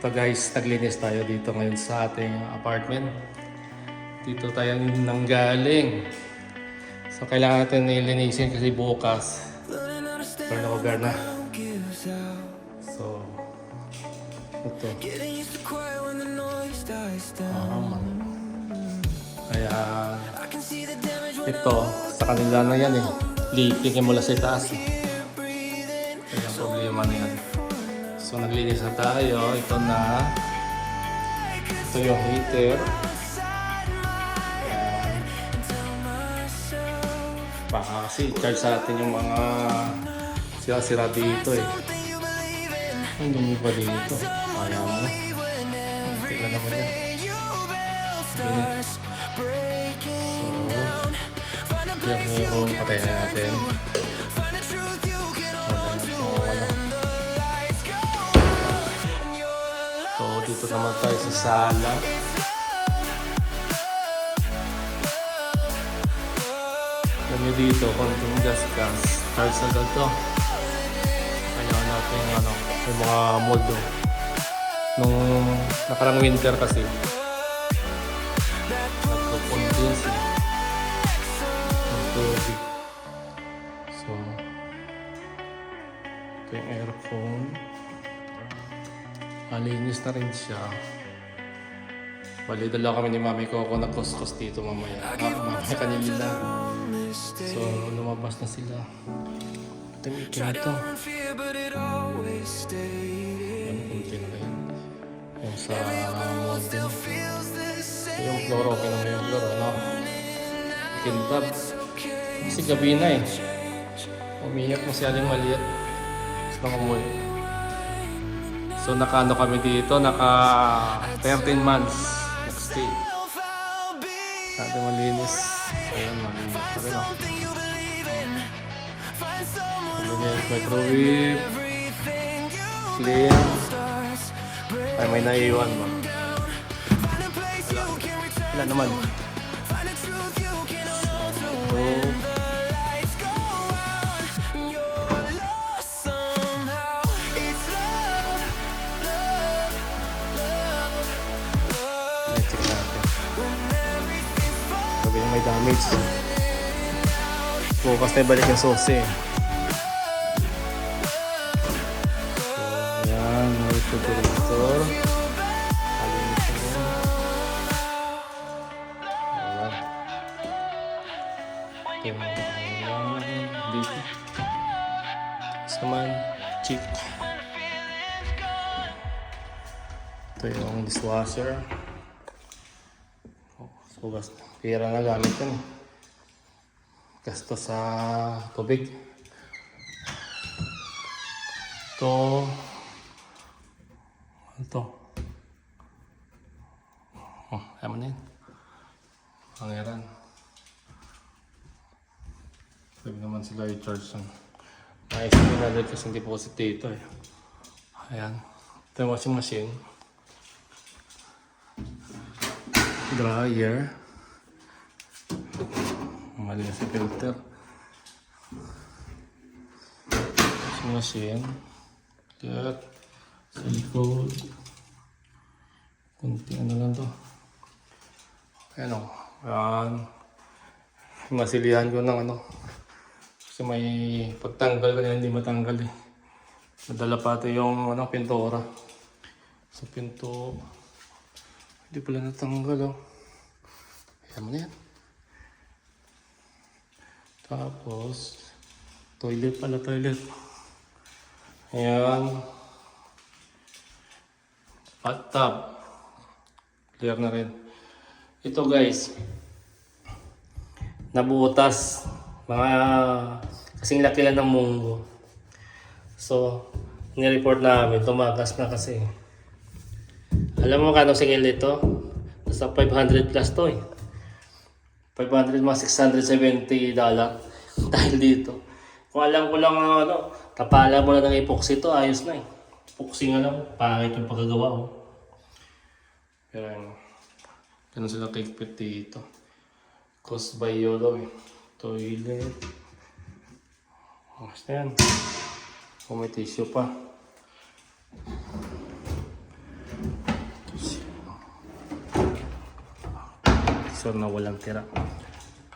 So guys, naglinis tayo dito ngayon sa ating apartment. Dito tayo nanggaling. So kailangan natin nilinisin kasi bukas turnover na. So ito. Kaya ito sa kanila na yan eh. Leaking mula sa itaas eh. Kaya ang problema na yan. So naglinis na tayo. Ito na. Ito yung heater. Baka kasi charge sa atin yung mga sira-sira dito eh. Ang dumi pa dito. Kaya mo. Tignan naman yan. So, yung patayin na natin. So, dito naman tayo sa sala. Kami dito, konting gas. Charge agad to. Kailangan natin yung mga moldo. Nung nakarang winter kasi, nagpo-condense ng tubig. So, ito yung aircon. Malinis na rin siya. Bali, dala kami ni Mami ko ako nag-kuskus dito mamaya. Mamaya kanila. So, lumabas na sila. Ito yung ikin na ito. Ano kunti na yan? Yung sa model. Yung floor, okay naman yung floor. Kintab. Kasi gabi na eh. Umiyak masyadong maliit. Gusto nang umuwi. So naka kami dito, naka 13 months nag-stay. Sabi malinis. Ayan, malinis pa rin ako. Microwave. Clean. Ay, may naiiwan ba? Wala naman. May damage. Bukas na ibalik yung sauce eh. So, ayan. May refrigerator. Alinis na yun. Ayan. Dito. Tapos naman, cheap. Ito yung dishwasher. So, pera na gamit yan. Gasto sa tubig. Ito. Ito. Oh, ayaw mo na yun. Pangeran. Pwede naman sila i-charge ng may 700 kasi deposit dito eh. Ayan. Ito yung washing machine. Dryer. Malinis sa filter. Washing machine. Cut. Silicone. Kunti ano lang to. Ayan o. Ayan. Masilihan ko ng kasi may pagtanggal ko na hindi matanggal eh. Nadala pa ito yung pintura. Sa pinto. Hindi pala natanggal oh. Ayan mo na yan. Tapos, toilet pala, toilet. Ayan. Bathtub. Clear na rin. Ito guys. Nabutas. Mga kasing laki lang ng munggo. So, nireport namin. Tumagas na kasi. Alam mo kano singil ito? Nasa 500 plus to eh. 500 mga $670 dahil dito. Kung alam ko lang tapala mo lang ng epoxy to, ayos na eh. Epoxy nga lang, pangit yung pagkagawa oh. Pero ganun sila kikpit dito. Cost by Yolo eh. Toilet. Basta yan. Kung may tissue pa. sure na walang tira.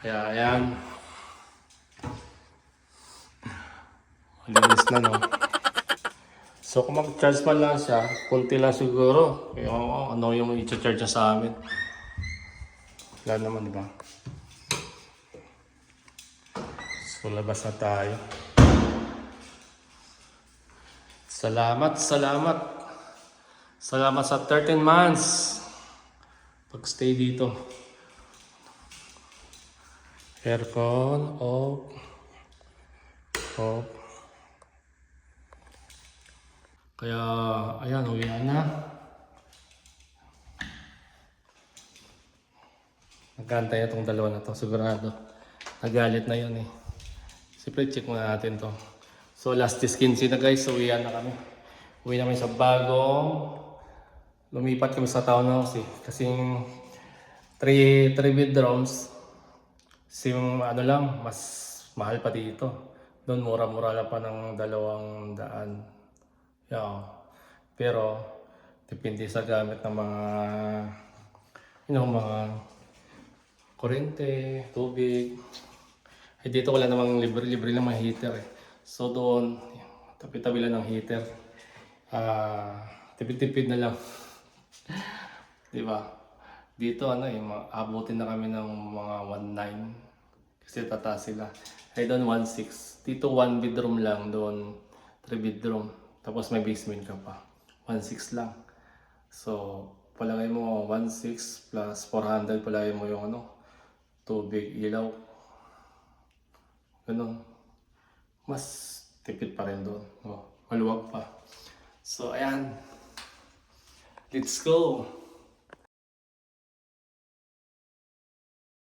Kaya ayan. Malinis na, no? So kung mag-charge man lang siya, kunti lang siguro. Kaya ano yung i-charge niya sa amin. Wala naman, di ba? So labas na tayo. Salamat sa 13 months pag-stay dito. Aircon, off. Off. Kaya, ayan, uwi na. Nagkantay itong dalawa na to, sigurado. Nagalit na yun eh. Siyempre, check muna natin to. So, last is 15 na guys, so uwi na kami. Uwi namin sa bagong. Lumipat kami sa townhouse eh. Kasing 3 bedrooms. Sim, ano lang, mas mahal pa dito. Doon, mura-mura lang pa ng 200. Yeah. Pero, depende sa gamit ng mga, mga kuryente, tubig. Eh, dito wala namang libre-libre lang mga heater eh. So doon, tabi-tabi lang ng heater. Tipid-tipid na lang. Diba? Dito abutin na kami ng mga 1.9 kasi tataas sila. Ay doon 1.6. Dito 1 bedroom lang, doon 3 bedroom. Tapos may basement ka pa. 1.6 lang. So, palagay mo 1.6 plus 400, palagay mo yung tubig, ilaw. Ganun. Mas tipid pa rin doon. Maluwag pa. So, ayan. Let's go!